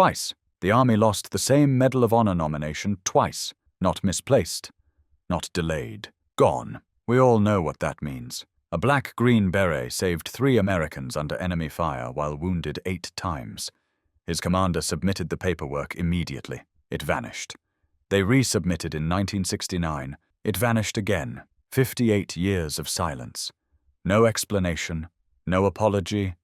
Twice. The Army lost the same Medal of Honor nomination twice. Not misplaced. Not delayed. Gone. We all know what that means. A black Green Beret saved 3 Americans under enemy fire while wounded 8 times. His commander submitted the paperwork immediately. It vanished. They resubmitted in 1969. It vanished again. 58 years of silence. No explanation, no apology,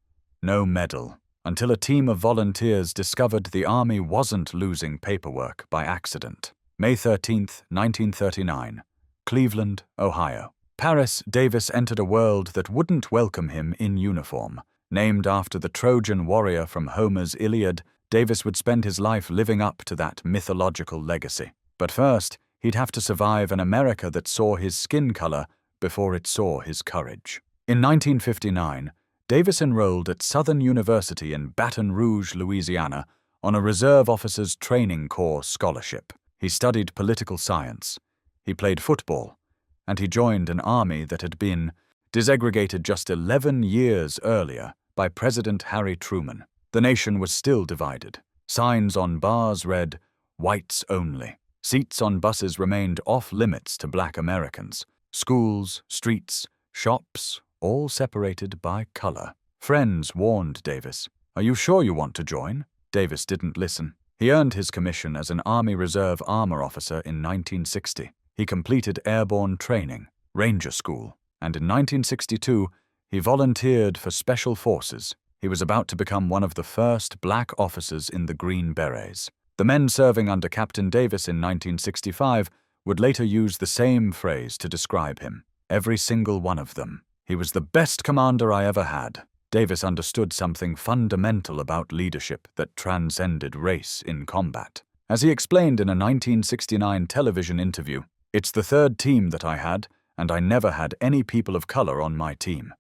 no medal, until a team of volunteers discovered the Army wasn't losing paperwork by accident. May 13, 1939. Cleveland, Ohio. Paris Davis entered a world that wouldn't welcome him in uniform. Named after the Trojan warrior from Homer's Iliad, Davis would spend his life living up to that mythological legacy. But first, he'd have to survive an America that saw his skin color before it saw his courage. In 1959, Davis enrolled at Southern University in Baton Rouge, Louisiana, on a Reserve Officers Training Corps scholarship. He studied political science. He played football, and he joined an army that had been disaggregated just 11 years earlier by President Harry Truman. The nation was still divided. Signs on bars read, "Whites only." Seats on buses remained off-limits to black Americans. Schools, streets, shops, all separated by color. Friends warned Davis, "Are you sure you want to join?" Davis didn't listen. He earned his commission as an Army Reserve armor officer in 1960. He completed airborne training, Ranger School, and in 1962, he volunteered for Special Forces. He was about to become one of the first black officers in the Green Berets. The men serving under Captain Davis in 1965 would later use the same phrase to describe him. Every single one of them. He was the best commander I ever had. Davis understood something fundamental about leadership that transcended race in combat. As he explained in a 1969 television interview, "It's the third team that I had, and I never had any people of color on my team.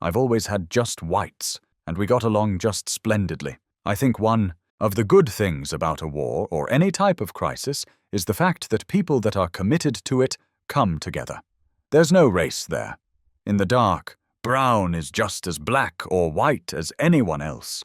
I've always had just whites, and we got along just splendidly. I think one of the good things about a war or any type of crisis is the fact that people that are committed to it come together. There's no race there. In the dark, brown is just as black or white as anyone else.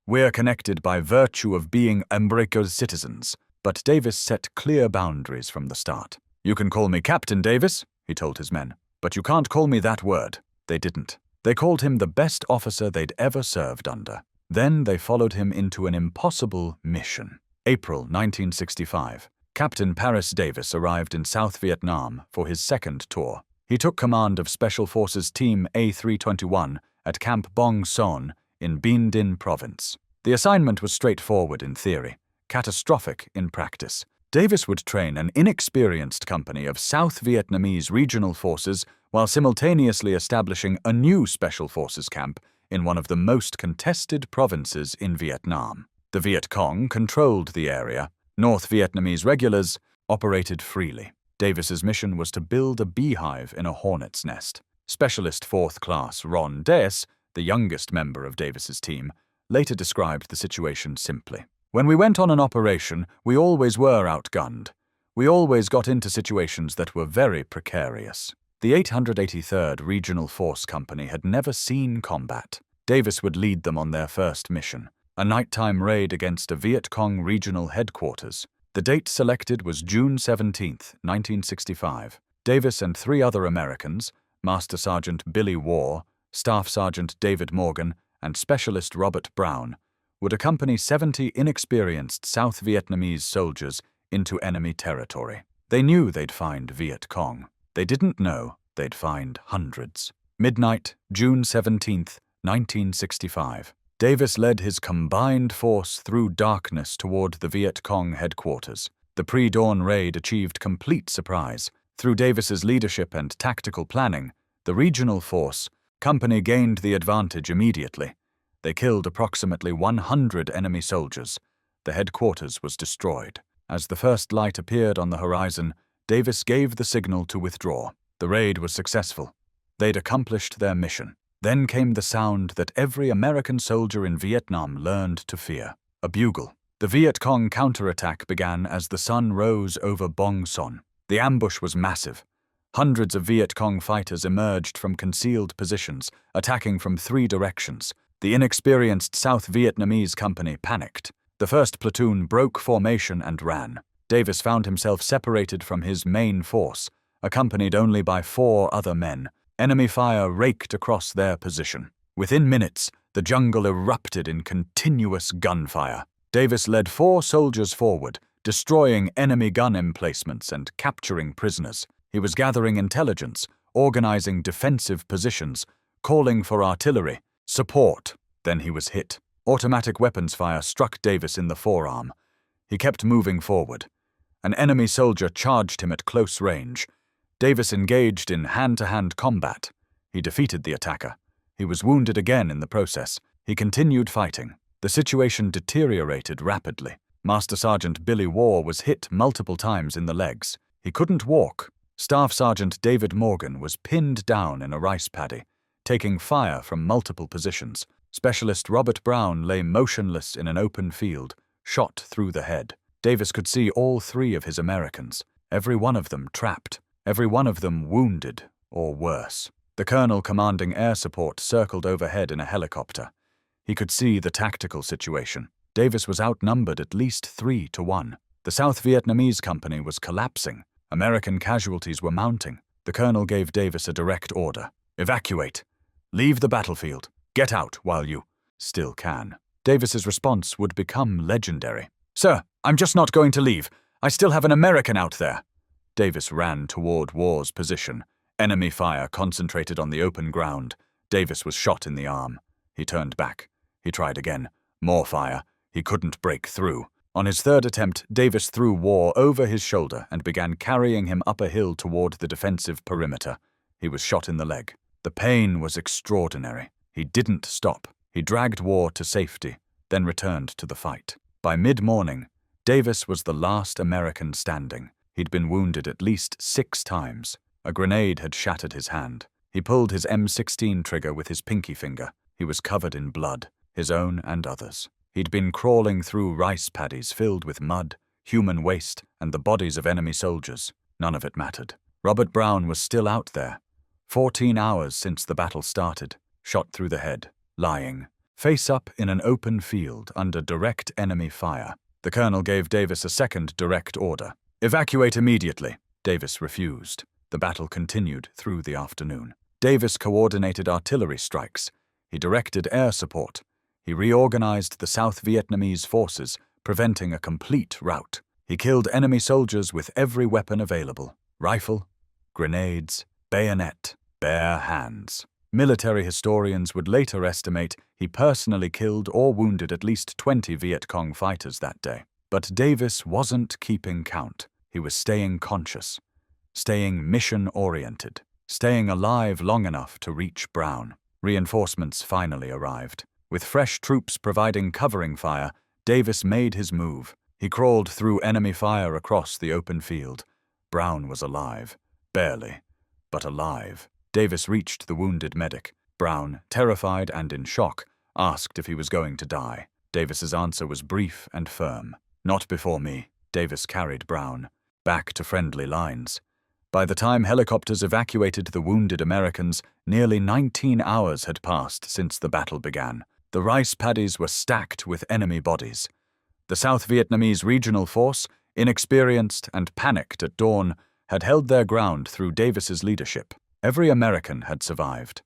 We're connected by virtue of being America's citizens." But Davis set clear boundaries from the start. "You can call me Captain Davis," he told his men, "but you can't call me that word." They didn't. They called him the best officer they'd ever served under. Then they followed him into an impossible mission. April 1965. Captain Paris Davis arrived in South Vietnam for his second tour. He took command of Special Forces Team A321 at Camp Bong Son in Binh Dinh Province. The assignment was straightforward in theory, catastrophic in practice. Davis would train an inexperienced company of South Vietnamese regional forces while simultaneously establishing a new Special Forces camp in one of the most contested provinces in Vietnam. The Viet Cong controlled the area. North Vietnamese regulars operated freely. Davis's mission was to build a beehive in a hornet's nest. Specialist 4th Class Ron Deas, the youngest member of Davis's team, later described the situation simply. "When we went on an operation, we always were outgunned. We always got into situations that were very precarious." The 883rd Regional Force Company had never seen combat. Davis would lead them on their first mission, a nighttime raid against a Viet Cong regional headquarters. The date selected was June 17, 1965. Davis and 3 other Americans, Master Sergeant Billy Waugh, Staff Sergeant David Morgan, and Specialist Robert Brown, would accompany 70 inexperienced South Vietnamese soldiers into enemy territory. They knew they'd find Viet Cong. They didn't know they'd find hundreds. Midnight, June 17, 1965. Davis led his combined force through darkness toward the Viet Cong headquarters. The pre-dawn raid achieved complete surprise. Through Davis's leadership and tactical planning, the regional force company gained the advantage immediately. They killed approximately 100 enemy soldiers. The headquarters was destroyed. As the first light appeared on the horizon, Davis gave the signal to withdraw. The raid was successful. They'd accomplished their mission. Then came the sound that every American soldier in Vietnam learned to fear: a bugle. The Viet Cong counterattack began as the sun rose over Bong Son. The ambush was massive. Hundreds of Viet Cong fighters emerged from concealed positions, attacking from 3 directions. The inexperienced South Vietnamese company panicked. The first platoon broke formation and ran. Davis found himself separated from his main force, accompanied only by 4 other men. Enemy fire raked across their position. Within minutes, the jungle erupted in continuous gunfire. Davis led 4 soldiers forward, destroying enemy gun emplacements and capturing prisoners. He was gathering intelligence, organizing defensive positions, calling for artillery, support. Then he was hit. Automatic weapons fire struck Davis in the forearm. He kept moving forward. An enemy soldier charged him at close range. Davis engaged in hand-to-hand combat. He defeated the attacker. He was wounded again in the process. He continued fighting. The situation deteriorated rapidly. Master Sergeant Billy Waugh was hit multiple times in the legs. He couldn't walk. Staff Sergeant David Morgan was pinned down in a rice paddy, taking fire from multiple positions. Specialist Robert Brown lay motionless in an open field, shot through the head. Davis could see all 3 of his Americans, every one of them trapped, every one of them wounded or worse. The colonel commanding air support circled overhead in a helicopter. He could see the tactical situation. Davis was outnumbered at least 3 to 1. The South Vietnamese company was collapsing. American casualties were mounting. The colonel gave Davis a direct order. Evacuate. Leave the battlefield. Get out while you still can. Davis's response would become legendary. Sir, I'm just not going to leave. I still have an American out there. Davis ran toward Waugh's position. Enemy fire concentrated on the open ground. Davis was shot in the arm. He turned back. He tried again. More fire. He couldn't break through. On his 3rd attempt, Davis threw Waugh over his shoulder and began carrying him up a hill toward the defensive perimeter. He was shot in the leg. The pain was extraordinary. He didn't stop. He dragged Waugh to safety, then returned to the fight. By mid-morning, Davis was the last American standing. He'd been wounded at least 6 times. A grenade had shattered his hand. He pulled his M16 trigger with his pinky finger. He was covered in blood, his own and others. He'd been crawling through rice paddies filled with mud, human waste, and the bodies of enemy soldiers. None of it mattered. Robert Brown was still out there, 14 hours since the battle started, shot through the head, lying, face up in an open field under direct enemy fire. The colonel gave Davis a second direct order. Evacuate immediately. Davis refused. The battle continued through the afternoon. Davis coordinated artillery strikes. He directed air support. He reorganized the South Vietnamese forces, preventing a complete rout. He killed enemy soldiers with every weapon available: rifle, grenades, bayonet, bare hands. Military historians would later estimate he personally killed or wounded at least 20 Viet Cong fighters that day. But Davis wasn't keeping count. He was staying conscious, staying mission-oriented, staying alive long enough to reach Brown. Reinforcements finally arrived. With fresh troops providing covering fire, Davis made his move. He crawled through enemy fire across the open field. Brown was alive. Barely, but alive. Davis reached the wounded medic. Brown, terrified and in shock, asked if he was going to die. Davis's answer was brief and firm. Not before me. Davis carried Brown back to friendly lines. By the time helicopters evacuated the wounded Americans, nearly 19 hours had passed since the battle began. The rice paddies were stacked with enemy bodies. The South Vietnamese regional force, inexperienced and panicked at dawn, had held their ground through Davis's leadership. Every American had survived.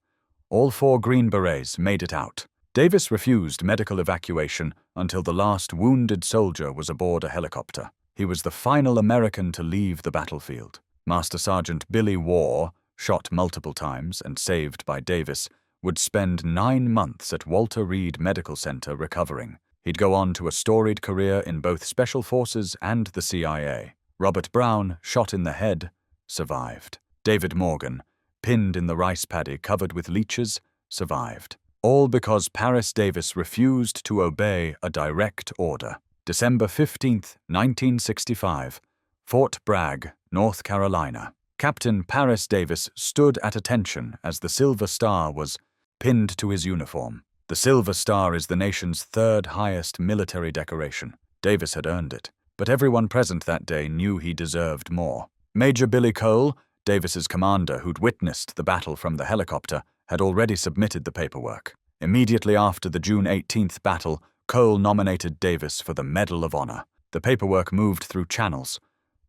All 4 Green Berets made it out. Davis refused medical evacuation until the last wounded soldier was aboard a helicopter. He was the final American to leave the battlefield. Master Sergeant Billy Waugh, shot multiple times and saved by Davis, would spend 9 months at Walter Reed Medical Center recovering. He'd go on to a storied career in both Special Forces and the CIA. Robert Brown, shot in the head, survived. David Morgan, pinned in the rice paddy covered with leeches, survived. All because Paris Davis refused to obey a direct order. December 15, 1965, Fort Bragg, North Carolina. Captain Paris Davis stood at attention as the Silver Star was pinned to his uniform. The Silver Star is the nation's 3rd highest military decoration. Davis had earned it, but everyone present that day knew he deserved more. Major Billy Cole, Davis's commander who'd witnessed the battle from the helicopter, had already submitted the paperwork. Immediately after the June 18th battle, Cole nominated Davis for the Medal of Honor. The paperwork moved through channels.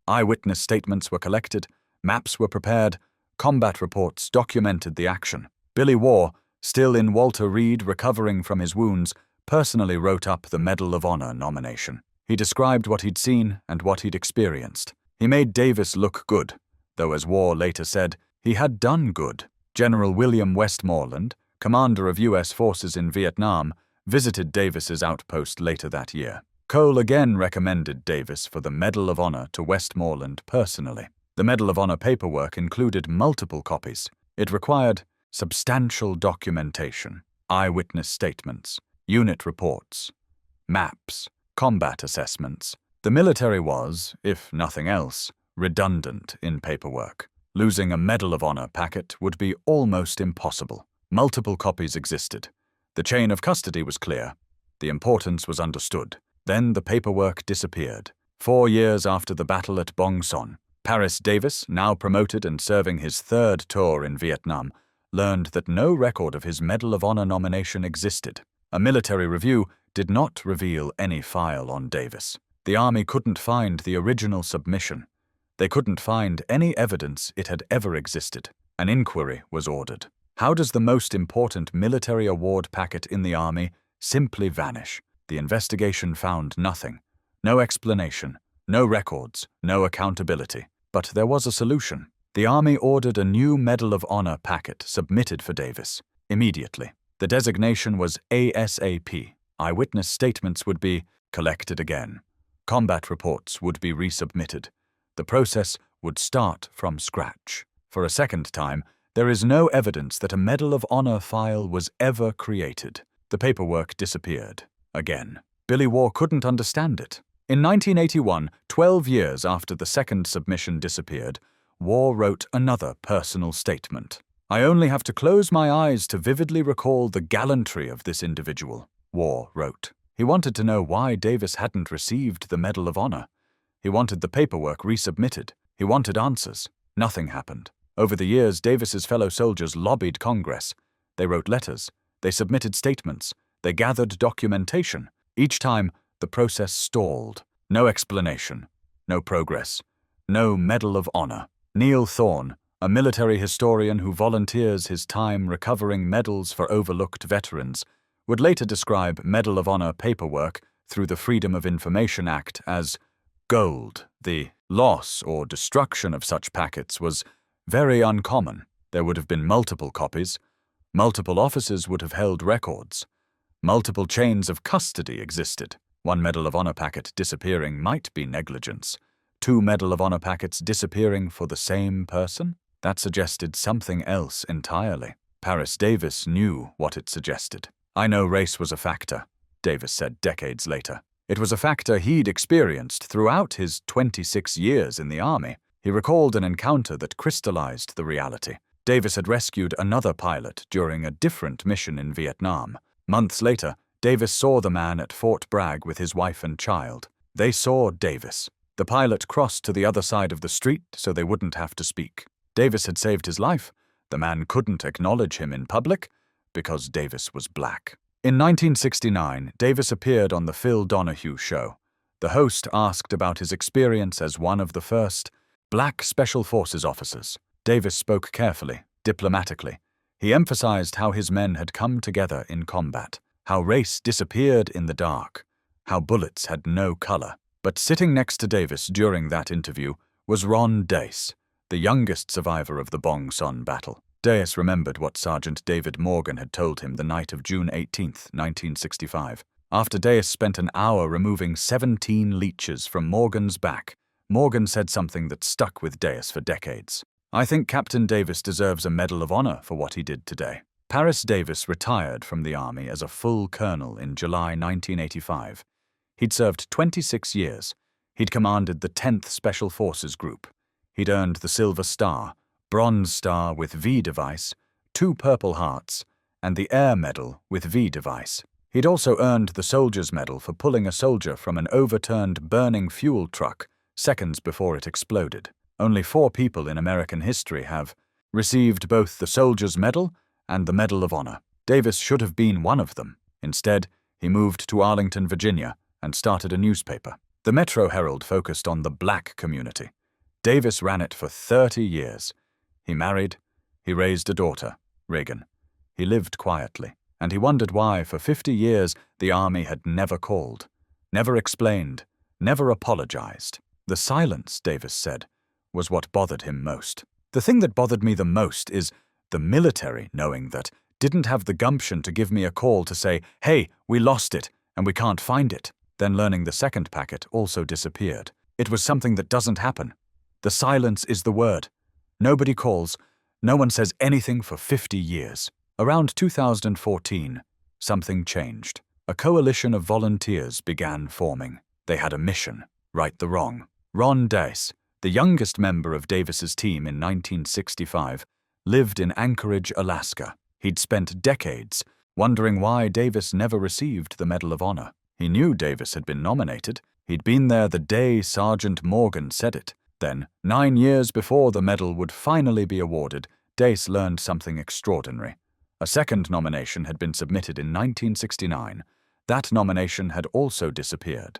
Eyewitness statements were collected, maps were prepared, combat reports documented the action. Billy Waugh, still in Walter Reed recovering from his wounds, personally wrote up the Medal of Honor nomination. He described what he'd seen and what he'd experienced. He made Davis look good, though as Waugh later said, he had done good. General William Westmoreland, commander of U.S. forces in Vietnam, visited Davis's outpost later that year. Cole again recommended Davis for the Medal of Honor to Westmoreland personally. The Medal of Honor paperwork included multiple copies. It required substantial documentation, eyewitness statements, unit reports, maps, combat assessments. The military was, if nothing else, redundant in paperwork. Losing a Medal of Honor packet would be almost impossible. Multiple copies existed. The chain of custody was clear. The importance was understood. Then the paperwork disappeared. 4 years after the battle at Bong Son, Paris Davis, now promoted and serving his 3rd tour in Vietnam, learned that no record of his Medal of Honor nomination existed. A military review did not reveal any file on Davis. The Army couldn't find the original submission. They couldn't find any evidence it had ever existed. An inquiry was ordered. How does the most important military award packet in the Army simply vanish? The investigation found nothing. No explanation, no records, no accountability. But there was a solution. The Army ordered a new Medal of Honor packet submitted for Davis immediately. The designation was ASAP. Eyewitness statements would be collected again. Combat reports would be resubmitted. The process would start from scratch. For a second time, there is no evidence that a Medal of Honor file was ever created. The paperwork disappeared. Again. Billy Waugh couldn't understand it. In 1981, 12 years after the second submission disappeared, Waugh wrote another personal statement. "I only have to close my eyes to vividly recall the gallantry of this individual," Waugh wrote. He wanted to know why Davis hadn't received the Medal of Honor. He wanted the paperwork resubmitted. He wanted answers. Nothing happened. Over the years, Davis's fellow soldiers lobbied Congress. They wrote letters. They submitted statements. They gathered documentation. Each time, the process stalled. No explanation. No progress. No Medal of Honor. Neil Thorne, a military historian who volunteers his time recovering medals for overlooked veterans, would later describe Medal of Honor paperwork through the Freedom of Information Act as gold. The loss or destruction of such packets was very uncommon. There would have been multiple copies. Multiple officers would have held records. Multiple chains of custody existed. One Medal of Honor packet disappearing might be negligence. 2 Medal of Honor packets disappearing for the same person? That suggested something else entirely. Paris Davis knew what it suggested. "I know race was a factor," Davis said decades later. It was a factor he'd experienced throughout his 26 years in the Army. He recalled an encounter that crystallized the reality. Davis had rescued another pilot during a different mission in Vietnam. Months later, Davis saw the man at Fort Bragg with his wife and child. They saw Davis. The pilot crossed to the other side of the street so they wouldn't have to speak. Davis had saved his life. The man couldn't acknowledge him in public because Davis was black. In 1969, Davis appeared on The Phil Donahue Show. The host asked about his experience as one of the first black Special Forces officers. Davis spoke carefully, diplomatically. He emphasized how his men had come together in combat, how race disappeared in the dark, how bullets had no color. But sitting next to Davis during that interview was Ron Dace, the youngest survivor of the Bong Son battle. Dace remembered what Sergeant David Morgan had told him the night of June 18, 1965. After Dace spent an hour removing 17 leeches from Morgan's back, Morgan said something that stuck with Dace for decades. "I think Captain Davis deserves a Medal of Honor for what he did today." Paris Davis retired from the Army as a full colonel in July 1985. He'd served 26 years. He'd commanded the 10th Special Forces Group. He'd earned the Silver Star, Bronze Star with V device, 2 Purple Hearts, and the Air Medal with V device. He'd also earned the Soldier's Medal for pulling a soldier from an overturned burning fuel truck seconds before it exploded. Only 4 people in American history have received both the Soldier's Medal and the Medal of Honor. Davis should have been one of them. Instead, He moved to Arlington, Virginia, and started a newspaper. The Metro Herald focused on the black community. Davis ran it for 30 years. He married. He raised a daughter, Reagan. He lived quietly, and he wondered why, for 50 years, the Army had never called, never explained, never apologized. The silence, Davis said, was what bothered him most. The thing that bothered me the most is the military knowing that didn't have the gumption to give me a call to say, hey, we lost it, and we can't find it. Then learning the second packet also disappeared. It was something that doesn't happen. The silence is the word. Nobody calls. No one says anything for 50 years. Around 2014, something changed. A coalition of volunteers began forming. They had a mission: right the wrong. Ron Dice, the youngest member of Davis's team in 1965, lived in Anchorage, Alaska. He'd spent decades wondering why Davis never received the Medal of Honor. He knew Davis had been nominated. He'd been there the day Sergeant Morgan said it. Then, 9 years before the medal would finally be awarded, Dace learned something extraordinary. A second nomination had been submitted in 1969. That nomination had also disappeared.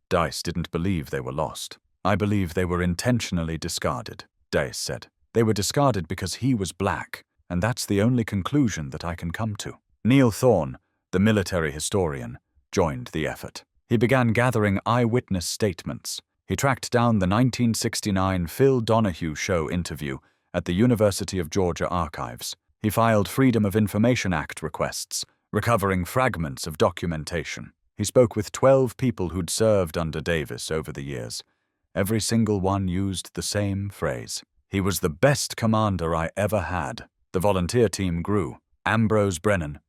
Dice didn't believe they were lost. I believe they were intentionally discarded, Dice said. They were discarded because he was black, and that's the only conclusion that I can come to. Neil Thorne, the military historian, joined the effort. He began gathering eyewitness statements. He tracked down the 1969 Phil Donahue Show interview at the University of Georgia archives. He filed Freedom of Information Act requests, recovering fragments of documentation. He spoke with 12 people who'd served under Davis over the years. Every single one used the same phrase. He was the best commander I ever had. The volunteer team grew. Ambrose Brennan,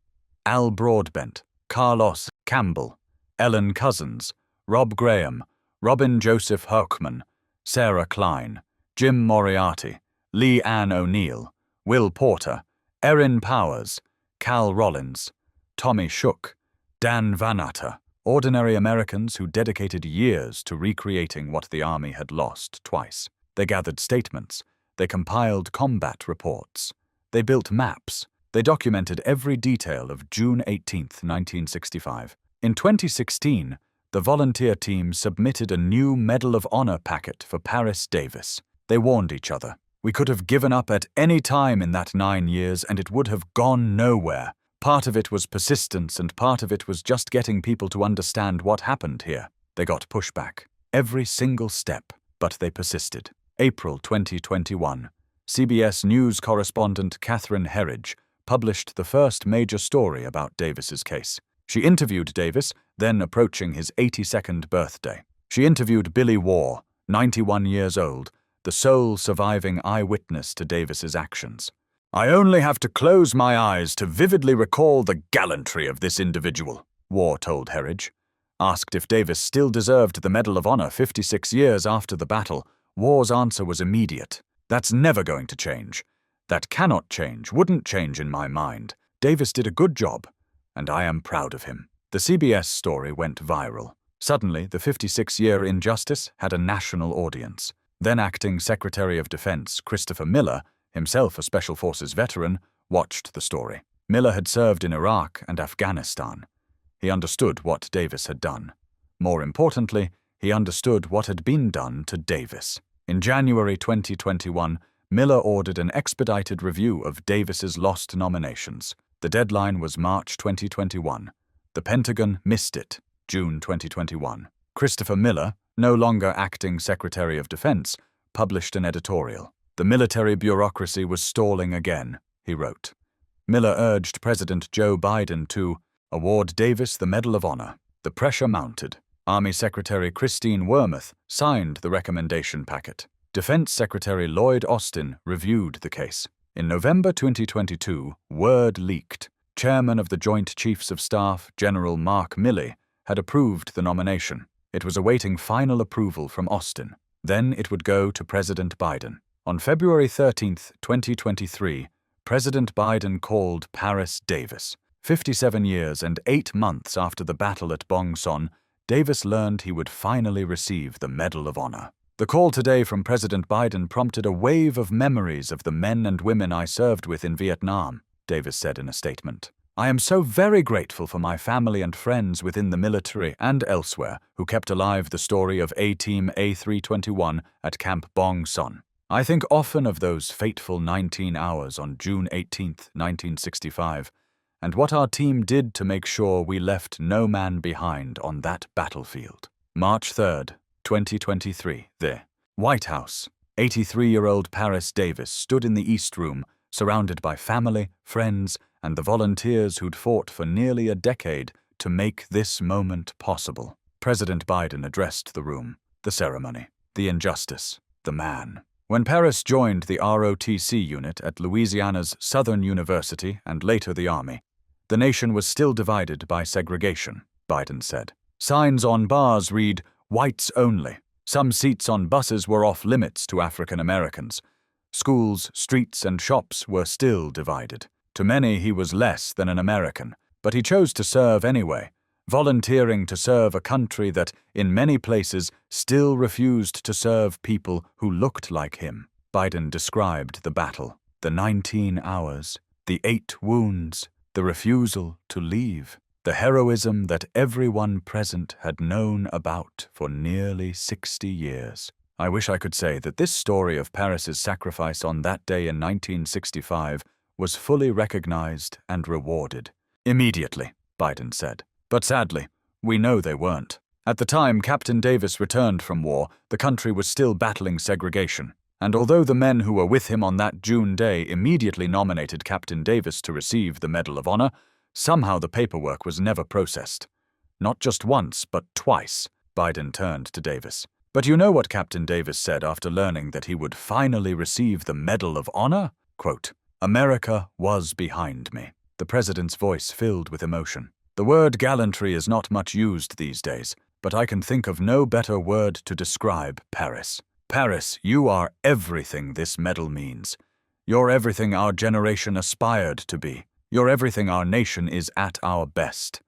Al Broadbent, Carlos Campbell, Ellen Cousins, Rob Graham, Robin Joseph Hochman, Sarah Klein, Jim Moriarty, Lee Ann O'Neill, Will Porter, Erin Powers, Cal Rollins, Tommy Shook, Dan Vanatter, ordinary Americans who dedicated years to recreating what the Army had lost twice. They gathered statements. They compiled combat reports. They built maps. They documented every detail of June 18, 1965. In 2016, the volunteer team submitted a new Medal of Honor packet for Paris Davis. They warned each other. We could have given up at any time in that 9 years and it would have gone nowhere. Part of it was persistence and part of it was just getting people to understand what happened here. They got pushback. Every single step, but they persisted. April 2021. CBS News correspondent Catherine Herridge published the first major story about Davis's case. She interviewed Davis, then approaching his 82nd birthday. She interviewed Billy Waugh, 91 years old, the sole surviving eyewitness to Davis's actions. I only have to close my eyes to vividly recall the gallantry of this individual, Waugh told Herridge. Asked if Davis still deserved the Medal of Honor 56 years after the battle, Waugh's answer was immediate. That's never going to change. That cannot change, wouldn't change in my mind. Davis did a good job, and I am proud of him. The CBS story went viral. Suddenly, the 56-year injustice had a national audience. Then Acting Secretary of Defense Christopher Miller, himself a Special Forces veteran, watched the story. Miller had served in Iraq and Afghanistan. He understood what Davis had done. More importantly, he understood what had been done to Davis. In January 2021, Miller ordered an expedited review of Davis's lost nominations. The deadline was March 2021. The Pentagon missed it, June 2021. Christopher Miller, no longer Acting Secretary of Defense, published an editorial. The military bureaucracy was stalling again, he wrote. Miller urged President Joe Biden to award Davis the Medal of Honor. The pressure mounted. Army Secretary Christine Wormuth signed the recommendation packet. Defense Secretary Lloyd Austin reviewed the case. In November 2022, word leaked. Chairman of the Joint Chiefs of Staff, General Mark Milley, had approved the nomination. It was awaiting final approval from Austin. Then it would go to President Biden. On February 13, 2023, President Biden called Paris Davis. 57 years and 8 months after the battle at Bong Son, Davis learned he would finally receive the Medal of Honor. The call today from President Biden prompted a wave of memories of the men and women I served with in Vietnam, Davis said in a statement. I am so very grateful for my family and friends within the military and elsewhere who kept alive the story of A-Team A321 at Camp Bong Son. I think often of those fateful 19 hours on June 18, 1965, and what our team did to make sure we left no man behind on that battlefield. March 3, 2023, the White House. 83-year-old Paris Davis stood in the East Room, surrounded by family, friends, and the volunteers who'd fought for nearly a decade to make this moment possible. President Biden addressed the room, the ceremony, the injustice, the man. When Paris joined the ROTC unit at Louisiana's Southern University and later the Army, the nation was still divided by segregation, Biden said. Signs on bars read, "Whites only." Some seats on buses were off limits to African Americans. Schools, streets, and shops were still divided. To many, he was less than an American, but he chose to serve anyway, volunteering to serve a country that, in many places, still refused to serve people who looked like him. Biden described the battle, the 19 hours, the 8 wounds, the refusal to leave, the heroism that everyone present had known about for nearly 60 years. I wish I could say that this story of Paris's sacrifice on that day in 1965 was fully recognized and rewarded. Immediately, Biden said. But sadly, we know they weren't. At the time Captain Davis returned from war, the country was still battling segregation. And although the men who were with him on that June day immediately nominated Captain Davis to receive the Medal of Honor, somehow the paperwork was never processed. Not just once, but twice, Biden turned to Davis. But you know what Captain Davis said after learning that he would finally receive the Medal of Honor? Quote, "America was behind me." The president's voice filled with emotion. The word gallantry is not much used these days, but I can think of no better word to describe Paris. Paris, you are everything this medal means. You're everything our generation aspired to be. You're everything our nation is at our best.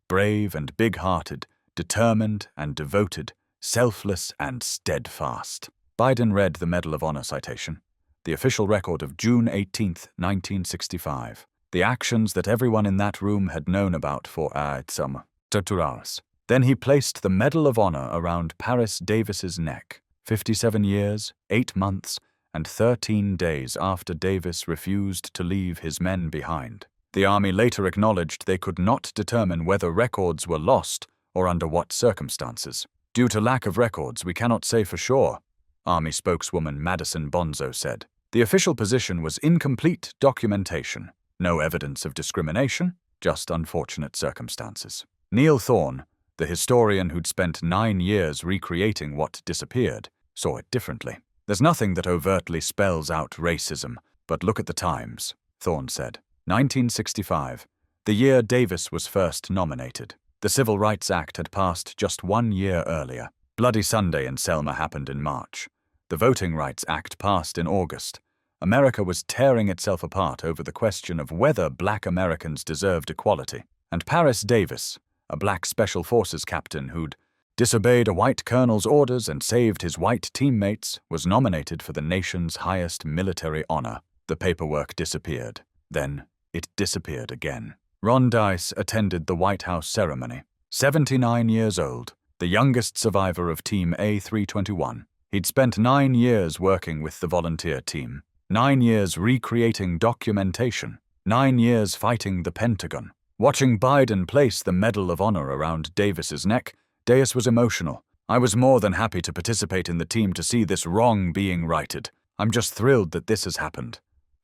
Brave and big-hearted, determined and devoted, selfless and steadfast. Biden read the Medal of Honor citation, the official record of June 18, 1965. The actions that everyone in that room had known about for some 2 hours. Then he placed the Medal of Honor around Paris Davis's neck, 57 years, 8 months, and 13 days after Davis refused to leave his men behind. The Army later acknowledged they could not determine whether records were lost or under what circumstances. Due to lack of records, we cannot say for sure, Army spokeswoman Madison Bonzo said. The official position was incomplete documentation. No evidence of discrimination, just unfortunate circumstances. Neil Thorne, the historian who'd spent 9 years recreating what disappeared, saw it differently. There's nothing that overtly spells out racism, but look at the times, Thorne said. 1965, the year Davis was first nominated. The Civil Rights Act had passed just 1 year earlier. Bloody Sunday in Selma happened in March. The Voting Rights Act passed in August. America was tearing itself apart over the question of whether black Americans deserved equality. And Paris Davis, a black Special Forces captain who'd disobeyed a white colonel's orders and saved his white teammates, was nominated for the nation's highest military honor. The paperwork disappeared. Then it disappeared again. Ron Dice attended the White House ceremony. 79 years old, the youngest survivor of Team A321. He'd spent 9 years working with the volunteer team, 9 years recreating documentation, 9 years fighting the Pentagon. Watching Biden place the Medal of Honor around Davis's neck, Dice was emotional. I was more than happy to participate in the team to see this wrong being righted. I'm just thrilled that this has happened.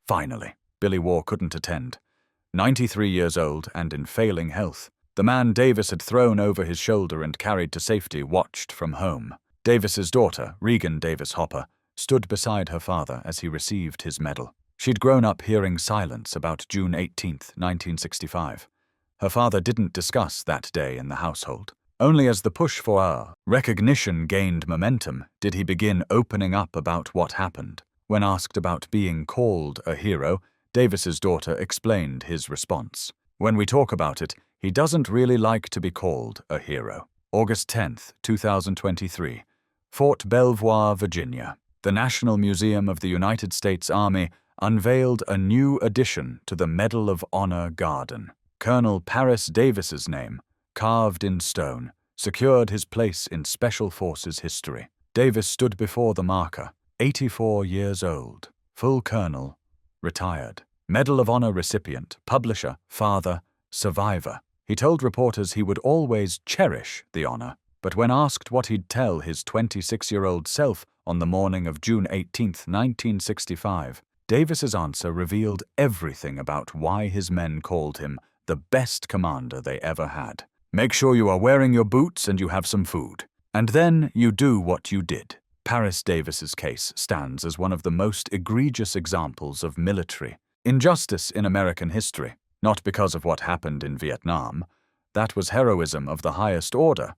Finally, Billy Waugh couldn't attend. 93 years old and in failing health. The man Davis had thrown over his shoulder and carried to safety watched from home. Davis's daughter, Regan Davis Hopper, stood beside her father as he received his medal. She'd grown up hearing silence about June 18, 1965. Her father didn't discuss that day in the household. Only as the push for recognition gained momentum did he begin opening up about what happened. When asked about being called a hero, Davis's daughter explained his response. When we talk about it, he doesn't really like to be called a hero. August 10, 2023, Fort Belvoir, Virginia. The National Museum of the United States Army unveiled a new addition to the Medal of Honor Garden. Colonel Paris Davis's name, carved in stone, secured his place in Special Forces history. Davis stood before the marker, 84 years old, full colonel, retired, Medal of Honor recipient, publisher, father, survivor. He told reporters he would always cherish the honor, but when asked what he'd tell his 26-year-old self on the morning of June 18, 1965, Davis's answer revealed everything about why his men called him the best commander they ever had. Make sure you are wearing your boots and you have some food. And then you do what you did. Paris Davis's case stands as one of the most egregious examples of military injustice in American history, not because of what happened in Vietnam, that was heroism of the highest order,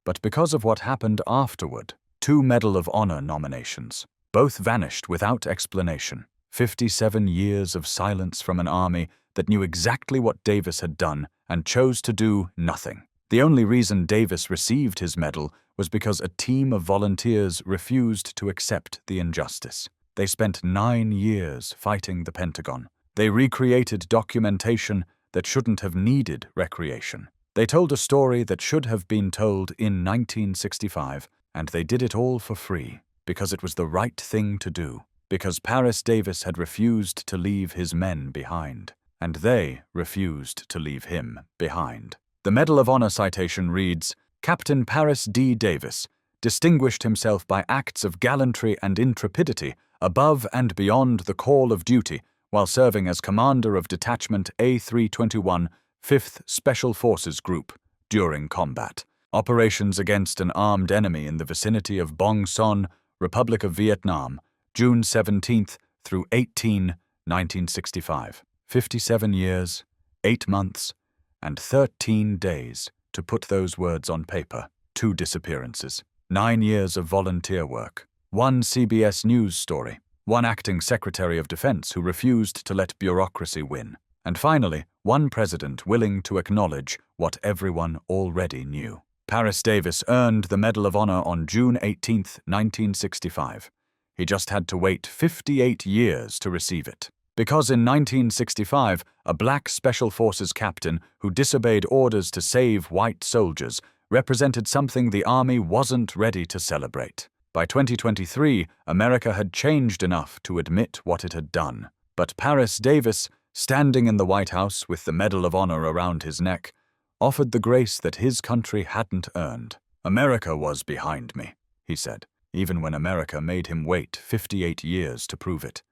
but because of what happened afterward. 2 Medal of Honor nominations, both vanished without explanation. 57 years of silence from an army that knew exactly what Davis had done and chose to do nothing. The only reason Davis received his medal was because a team of volunteers refused to accept the injustice. They spent 9 years fighting the Pentagon. They recreated documentation that shouldn't have needed recreation. They told a story that should have been told in 1965, and they did it all for free, because it was the right thing to do, because Paris Davis had refused to leave his men behind, and they refused to leave him behind. The Medal of Honor citation reads, Captain Paris D. Davis distinguished himself by acts of gallantry and intrepidity above and beyond the call of duty while serving as commander of Detachment A321, 5th Special Forces Group, during combat. Operations against an armed enemy in the vicinity of Bong Son, Republic of Vietnam, June 17 through 18, 1965. 57 years, 8 months, and 13 days to put those words on paper. 2 disappearances, 9 years of volunteer work, 1 CBS News story, 1 acting Secretary of Defense who refused to let bureaucracy win, and finally, 1 president willing to acknowledge what everyone already knew. Paris Davis earned the Medal of Honor on June 18, 1965. He just had to wait 58 years to receive it. Because in 1965, a black Special Forces captain who disobeyed orders to save white soldiers represented something the Army wasn't ready to celebrate. By 2023, America had changed enough to admit what it had done. But Paris Davis, standing in the White House with the Medal of Honor around his neck, offered the grace that his country hadn't earned. America was behind me, he said, even when America made him wait 58 years to prove it.